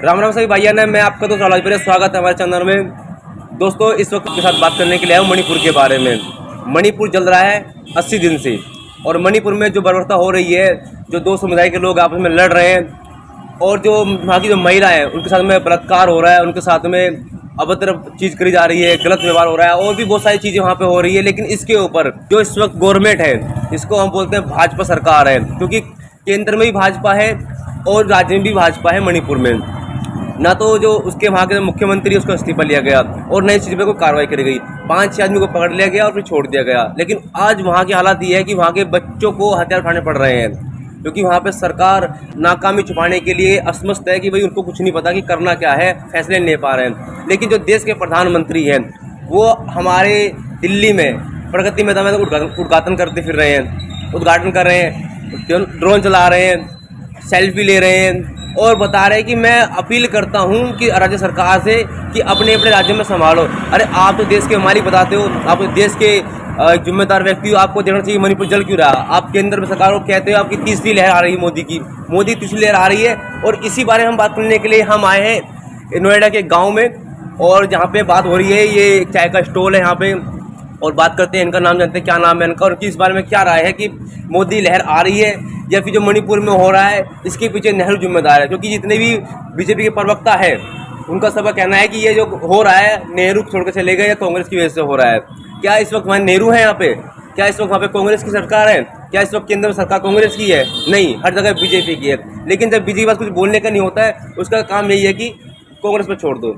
राम राम सभी भाइयों ने मैं आपका तो स्वागत है हमारे चैनल में। दोस्तों इस वक्त के साथ बात करने के लिए आया मणिपुर के बारे में। मणिपुर जल रहा है 80 दिन से और मणिपुर में जो बर्बरता हो रही है, जो दो समुदाय के लोग आपस में लड़ रहे हैं और जो वहाँ की जो महिला है उनके साथ में बलात्कार हो रहा है, उनके साथ में अभद्र चीज़ करी जा रही है, गलत व्यवहार हो रहा है और भी बहुत सारी चीज़ें वहाँ पे हो रही है। लेकिन इसके ऊपर जो इस वक्त गवर्नमेंट है, इसको हम बोलते हैं भाजपा सरकार है, क्योंकि केंद्र में भी भाजपा है और राज्य में भी भाजपा है। मणिपुर में ना तो जो उसके वहाँ के मुख्यमंत्री उसका इस्तीफा लिया गया और नई चीज़ पर कोई कार्रवाई करी गई, 5-6 आदमी को पकड़ लिया गया और फिर छोड़ दिया गया। लेकिन आज वहाँ की हालत ये है कि वहाँ के बच्चों को हथियार उठाने पड़ रहे हैं, क्योंकि वहाँ पे सरकार नाकामी छुपाने के लिए असमस्त है कि भाई उनको कुछ नहीं पता कि करना क्या है, फैसले नहीं ले पा रहे हैं। लेकिन जो देश के प्रधानमंत्री हैं वो हमारे दिल्ली में प्रगति मैदान में उद्घाटन करते फिर रहे हैं, उद्घाटन कर रहे हैं, ड्रोन चला रहे हैं, सेल्फी ले रहे हैं और बता रहे हैं कि मैं अपील करता हूं कि राज्य सरकार से कि अपने अपने राज्य में संभालो। अरे आप तो देश के मालिक बताते हो, आप देश के जिम्मेदार व्यक्ति हो, आपको देखना चाहिए मणिपुर जल क्यों रहा। आप केंद्र में सरकार को कहते हो आपकी तीसरी लहर आ रही है, मोदी तीसरी लहर आ रही है। और इसी बारे में हम बात करने के लिए हम आए हैं नोएडा के गाँव में, और जहाँ पे बात हो रही है ये चाय का स्टॉल है यहाँ पे, और बात करते हैं इनका नाम, जानते हैं क्या नाम है इनका और इस बारे में क्या राय है कि मोदी लहर आ रही है या फिर जो मणिपुर में हो रहा है इसके पीछे नेहरू जिम्मेदार है। क्योंकि जितने भी बीजेपी के प्रवक्ता है उनका सबका कहना है कि ये जो हो रहा है नेहरू छोड़ के चले गए या कांग्रेस की वजह से हो रहा है। क्या इस वक्त वहाँ नेहरू है यहाँ पे? क्या इस वक्त वहाँ पे कांग्रेस की सरकार है? क्या इस वक्त केंद्र में सरकार कांग्रेस की है? नहीं, हर जगह बीजेपी की है। लेकिन जब बीजेपी के पास कुछ बोलने का नहीं होता है, उसका काम यही है कि कांग्रेस पर छोड़ दो।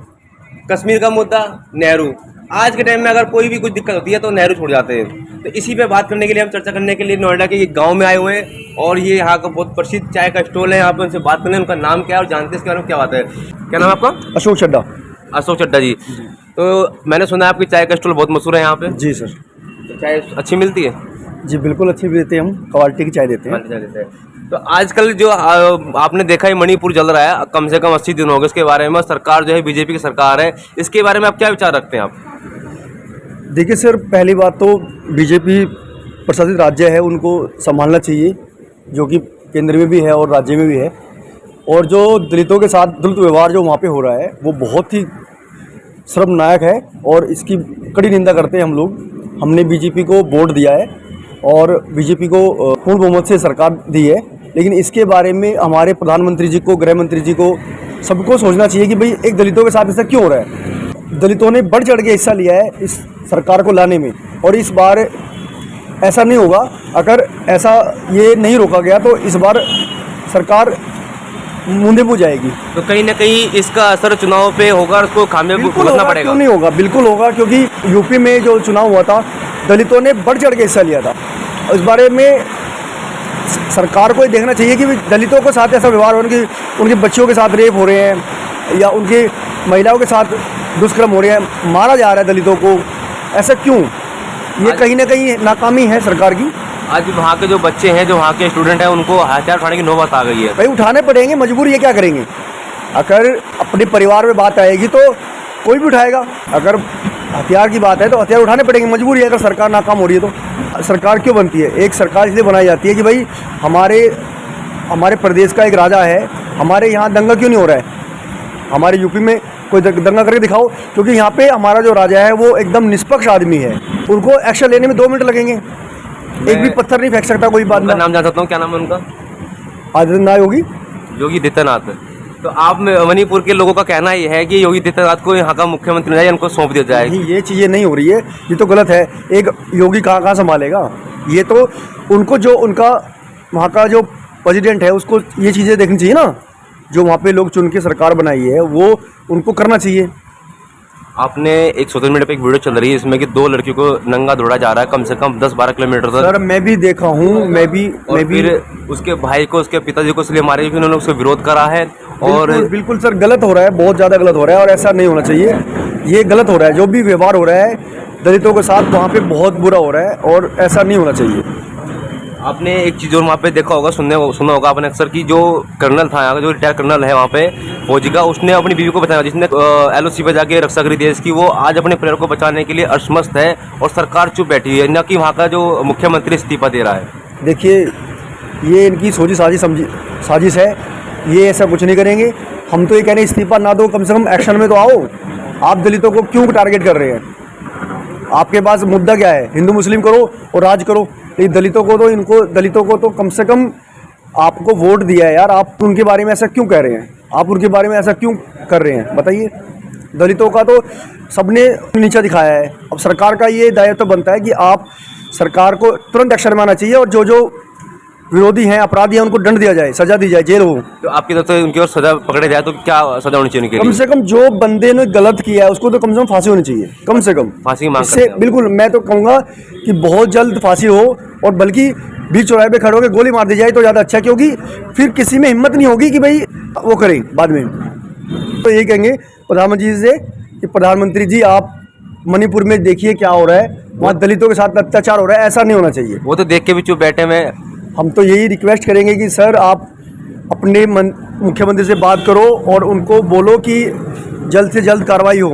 कश्मीर का मुद्दा नेहरू, आज के टाइम में अगर कोई भी कुछ दिक्कत होती है तो नेहरू छोड़ जाते हैं। तो इसी पे बात करने के लिए हम चर्चा करने के लिए नोएडा के एक गांव में आए हुए हैं, और ये यहाँ का बहुत प्रसिद्ध चाय का स्टॉल है। यहाँ पे उनसे बात करने, उनका नाम क्या है और जानते हैं इसके बारे में क्या बात है। क्या नाम है आपका? अशोक चड्डा। अशोक चड्डा जी। तो मैंने सुना है आपकी चाय का स्टॉल बहुत मशहूर है यहाँ पे। जी सर। तो चाय अच्छी मिलती है? जी बिल्कुल अच्छी भी देते हैं, हम क्वालिटी की चाय देते हैं। तो आजकल जो आपने देखा है मणिपुर जल रहा है, कम से कम 80 दिन हो गए इसके बारे में, सरकार जो है बीजेपी की सरकार है, इसके बारे में आप क्या विचार रखते हैं आप? देखिए सर, पहली बात तो बीजेपी प्रशासित राज्य है, उनको संभालना चाहिए, जो कि केंद्र में भी है और राज्य में भी है। और जो दलितों के साथ दलित व्यवहार जो वहाँ पे हो रहा है वो बहुत ही शर्मनाक है और इसकी कड़ी निंदा करते हैं हम लोग। हमने बीजेपी को वोट दिया है और बीजेपी को पूर्ण बहुमत से सरकार दी है, लेकिन इसके बारे में हमारे प्रधानमंत्री जी को, गृह मंत्री जी को, सबको सोचना चाहिए कि भाई एक दलितों के साथ ऐसा क्यों हो रहा है। दलितों ने बढ़ चढ़ के हिस्सा लिया है इस सरकार को लाने में, और इस बार ऐसा नहीं होगा। अगर ऐसा ये नहीं रोका गया तो इस बार सरकार मुंदे मुँह जाएगी। तो कहीं ना कहीं इसका असर चुनाव पे होगा, उसको खामियाजा भुगतना पड़ेगा। क्यों नहीं होगा, बिल्कुल होगा, क्योंकि यूपी में जो चुनाव हुआ था दलितों ने बढ़ चढ़ के हिस्सा लिया था। इस बारे में सरकार को देखना चाहिए कि दलितों के साथ ऐसा व्यवहार हो रहा है, उनके बच्चों के साथ रेप हो रहे हैं या उनकी महिलाओं के साथ दुष्कर्म हो रहे हैं, मारा जा रहा है दलितों को। ऐसा क्यों? ये कहीं ना कहीं नाकामी है सरकार की। आज वहाँ के जो बच्चे हैं, जो वहाँ के स्टूडेंट हैं, उनको हथियार उठाने की नौबत आ गई है। भाई उठाने पड़ेंगे, मजबूरी है, क्या करेंगे। अगर अपने परिवार में बात आएगी तो कोई भी उठाएगा। अगर हथियार की बात है तो हथियार उठाने पड़ेंगे, मजबूरी है। अगर सरकार नाकाम हो रही है तो सरकार क्यों बनती है? एक सरकार इसलिए बनाई जाती है कि भाई हमारे प्रदेश का एक राजा है, हमारे यहाँ दंगा क्यों नहीं हो रहा है। हमारे यूपी में कोई दंगा करके दिखाओ, क्योंकि यहाँ पे हमारा जो राजा है वो एकदम निष्पक्ष आदमी है। उनको एक्शन लेने में 2 मिनट लगेंगे, एक भी पत्थर नहीं फेंक सकता कोई। बात नाम जान सकता हूँ, क्या नाम है उनका? आदित्यनाथ योगी आदित्यनाथ। तो आप मणिपुर के लोगों का कहना ये है कि योगी आदित्यनाथ को यहाँ का मुख्यमंत्री है, इनको सौंप दिया जाए। नहीं, ये चीज़ें नहीं हो रही है, ये तो गलत है। एक योगी कहाँ संभालेगा? ये तो उनको, जो उनका वहाँ का जो प्रेसिडेंट है उसको ये चीज़ें देखनी चाहिए ना। जो वहाँ पे लोग चुन के सरकार बनाई है वो उनको करना चाहिए। आपने एक सोशल मीडिया पे एक वीडियो चल रही है इसमें कि 2 लड़कियों को नंगा दौड़ा जा रहा है कम से कम 10-12 किलोमीटर तक। सर मैं भी देखा हूँ, मैं भी फिर उसके भाई को, उसके पिताजी को इसलिए मारे क्योंकि उन्होंने उसका विरोध करा है। और बिल्कुल सर गलत हो रहा है, बहुत ज़्यादा गलत हो रहा है और ऐसा नहीं होना चाहिए। ये गलत हो रहा है, जो भी व्यवहार हो रहा है दलितों के साथ वहाँ पे बहुत बुरा हो रहा है और ऐसा नहीं होना चाहिए। आपने एक चीज़ और वहाँ पे देखा होगा, सुना होगा आपने अक्सर कि जो कर्नल था यहाँ का, जो रिटायर कर्नल है वहाँ पे फौजी का, उसने अपनी बीवी को बताया, जिसने LOC पे जाके रक्षा करी देश की, वो आज अपने परिवार को बचाने के लिए असमस्त है और सरकार चुप बैठी है, न कि वहाँ का जो मुख्यमंत्री इस्तीफा दे रहा है। देखिए, ये इनकी सोची साजिश है, ये ऐसा कुछ नहीं करेंगे। हम तो ये कह रहे हैं इस्तीफा ना दो, कम से कम एक्शन में तो आओ। आप दलितों को क्यों टारगेट कर रहे हैं? आपके पास मुद्दा क्या है? हिंदू मुस्लिम करो और राज करो, लेकिन दलितों को तो कम से कम आपको वोट दिया है यार, आप उनके बारे में ऐसा क्यों कह रहे हैं? आप उनके बारे में ऐसा क्यों कर रहे हैं बताइए? दलितों का तो सबने नीचा दिखाया है। अब सरकार का ये दायित्व बनता है कि आप सरकार को तुरंत एक्शन में आना चाहिए और जो विरोधी हैं, अपराधी हैं, उनको दंड दिया जाए, सजा दी जाए, जेल हो। तो आपकी तरफ से उनकी ओर सजा पकड़े जाए तो क्या सजा होनी चाहिए उनके कम लिए? से कम जो बंदे ने गलत किया है उसको तो कम से कम फांसी होनी चाहिए, कम से कम फांसी की मांग इससे करते हैं। बिल्कुल मैं तो कहूँगा कि बहुत जल्द फांसी हो, और बल्कि बीच चौराहे पे खड़े होकर गोली मार दी जाए तो ज़्यादा अच्छा है, क्योंकि फिर किसी में हिम्मत नहीं होगी कि भाई वो करें बाद में। तो यही कहेंगे प्रधानमंत्री जी से कि प्रधानमंत्री जी आप मणिपुर में देखिए क्या हो रहा है, वहाँ दलितों के साथ अत्याचार हो रहा है, ऐसा नहीं होना चाहिए। वो तो देख के भी चुप बैठे हैं। हम तो यही रिक्वेस्ट करेंगे कि सर आप अपने मुख्यमंत्री से बात करो और उनको बोलो कि जल्द से जल्द कार्रवाई हो।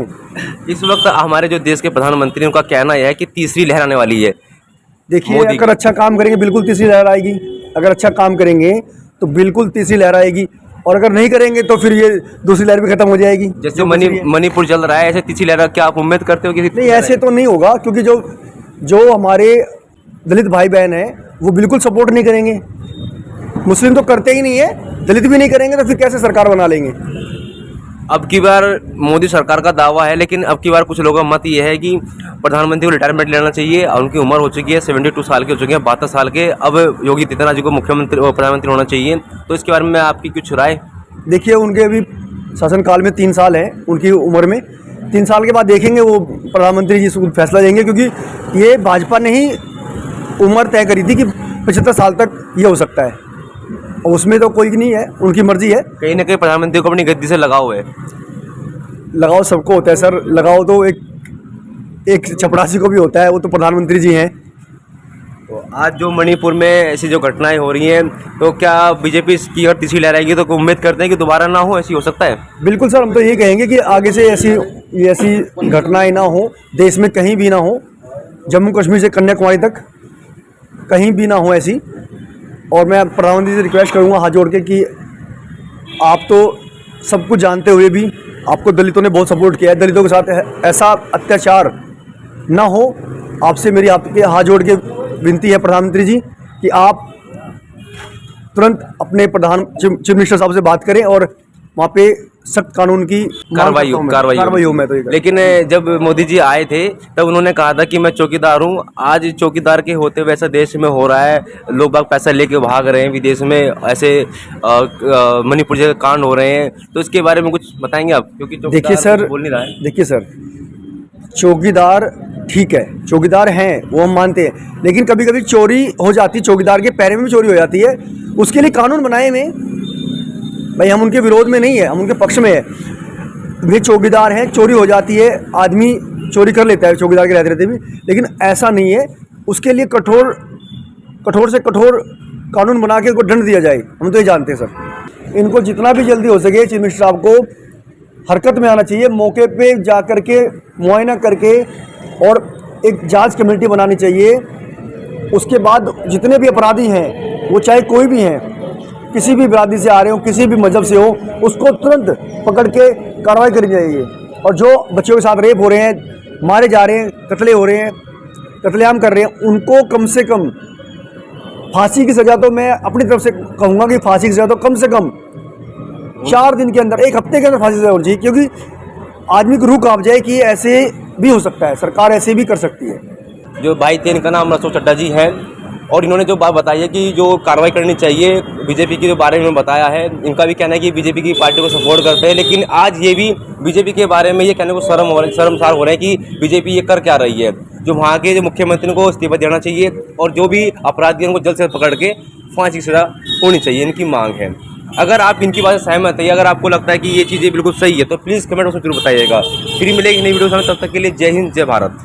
इस वक्त हमारे जो देश के प्रधानमंत्री उनका कहना यह है कि तीसरी लहर आने वाली है। देखिए मोदी अगर अच्छा काम करेंगे बिल्कुल तीसरी लहर आएगी, अगर अच्छा काम करेंगे तो बिल्कुल तीसरी लहर आएगी, और अगर नहीं करेंगे तो फिर ये दूसरी लहर भी खत्म हो जाएगी। जैसे मणिपुर चल रहा है, ऐसे तीसरी लहर क्या आप उम्मीद करते हो? कि नहीं, ऐसे तो नहीं होगा, क्योंकि जो हमारे दलित भाई बहन हैं वो बिल्कुल सपोर्ट नहीं करेंगे। मुस्लिम तो करते ही नहीं है, दलित भी नहीं करेंगे, तो फिर कैसे सरकार बना लेंगे? अब की बार मोदी सरकार का दावा है, लेकिन अब की बार कुछ लोगों का मत ये है कि प्रधानमंत्री को रिटायरमेंट लेना चाहिए। उनकी उम्र हो चुकी है, 72 साल के हो चुके हैं, 72 साल के। अब योगी आदित्यनाथ जी को मुख्यमंत्री और प्रधानमंत्री होना चाहिए। तो इसके बारे में आपकी कुछ राय? देखिए उनके अभी शासनकाल में 3 साल हैं उनकी उम्र में, 3 साल के बाद देखेंगे वो प्रधानमंत्री जी फैसला देंगे, क्योंकि ये भाजपा ने ही उम्र तय करी थी कि 75 साल तक ये हो सकता है, और उसमें तो कोई नहीं है, उनकी मर्जी है। कहीं ना कहीं प्रधानमंत्री को अपनी गद्दी से लगाव है। लगाव सबको होता है सर, लगाव तो एक चपरासी को भी होता है, वो तो प्रधानमंत्री जी हैं। तो आज जो मणिपुर में ऐसी जो घटनाएं हो रही हैं, तो क्या बीजेपी की अगर तीसरी लहर आएगी तो उम्मीद करते हैं कि दोबारा ना हो, ऐसी हो सकता है? बिल्कुल सर, हम तो यही कहेंगे कि आगे से ऐसी घटनाएं ना हो, देश में कहीं भी ना हो, जम्मू कश्मीर से कन्याकुमारी तक कहीं भी ना हो ऐसी। और मैं प्रधानमंत्री से रिक्वेस्ट करूंगा हाथ जोड़ के कि आप तो सब कुछ जानते हुए भी आपको दलितों ने बहुत सपोर्ट किया है, दलितों के साथ ऐसा अत्याचार ना हो। आपसे मेरी आपके हाथ जोड़ के विनती है प्रधानमंत्री जी कि आप तुरंत अपने चीफ मिनिस्टर साहब से बात करें और वहाँ पे सख्त कानून की कार्रवाई हो। मैं तो ये लेकिन जब मोदी जी आए थे तब उन्होंने कहा था कि मैं चौकीदार हूँ। आज चौकीदार के होते हुए ऐसा देश में हो रहा है, लोग बाग पैसा लेके भाग रहे हैं विदेश में, ऐसे मणिपुर जैसे कांड हो रहे हैं। तो इसके बारे में कुछ बताएंगे आप? क्योंकि देखिए सर, बोल नहीं रहा है। देखिए सर, चौकीदार ठीक है, चौकीदार हैं वो हम मानते हैं, लेकिन कभी कभी चोरी हो जाती है, चौकीदार के पैरे में भी चोरी हो जाती है। उसके लिए कानून बनाए में भाई, हम उनके विरोध में नहीं है, हम उनके पक्ष में है। वे चौकीदार हैं, चोरी हो जाती है, आदमी चोरी कर लेता है चौकीदार के रहते भी, लेकिन ऐसा नहीं है। उसके लिए कठोर से कठोर कानून बना के उनको दंड दिया जाए। हम तो ये जानते हैं सर, इनको जितना भी जल्दी हो सके चीफ मिनिस्टर साहब को हरकत में आना चाहिए, मौके पे जा कर के मुआयना करके, और एक जांच कमेटी बनानी चाहिए। उसके बाद जितने भी अपराधी हैं, वो चाहे कोई भी हैं, किसी भी बिरादरी से आ रहे हो, किसी भी मजहब से हो, उसको तुरंत पकड़ के कार्रवाई करी जाएगी। और जो बच्चों के साथ रेप हो रहे हैं, मारे जा रहे हैं, कत्ले हो रहे हैं, कत्लेआम कर रहे हैं, उनको कम से कम फांसी की सज़ा, तो मैं अपनी तरफ से कहूँगा कि फांसी की सज़ा तो कम से कम 4 दिन के अंदर, 1 हफ्ते के अंदर फांसी सज़ा होनी चाहिए, क्योंकि आदमी को रूह कांप जाए कि ऐसे भी हो सकता है, सरकार ऐसे भी कर सकती है। जो भाई थे इनका नाम अशोक चड्ढा जी है, और इन्होंने जो बात बताई है कि जो कार्रवाई करनी चाहिए बीजेपी के बारे में बताया है। इनका भी कहना है कि बीजेपी की पार्टी को सपोर्ट करते हैं, लेकिन आज ये भी बीजेपी के बारे में ये कहने को शर्मसार हो रहे हैं कि बीजेपी ये कर क्या रही है। जो वहाँ के जो मुख्यमंत्री को इस्तीफा देना चाहिए, और जो भी अपराधी हैं उनको जल्द से जल्द पकड़ के फांसी की सजा होनी चाहिए, इनकी मांग है। अगर आप इनकी बात से सहमत है, अगर आपको लगता है कि ये चीज़ें बिल्कुल सही है, तो प्लीज़ कमेंट बॉक्स में जरूर बताइएगा। फिर मिलेगी नई वीडियो, तब तक के लिए जय हिंद, जय भारत।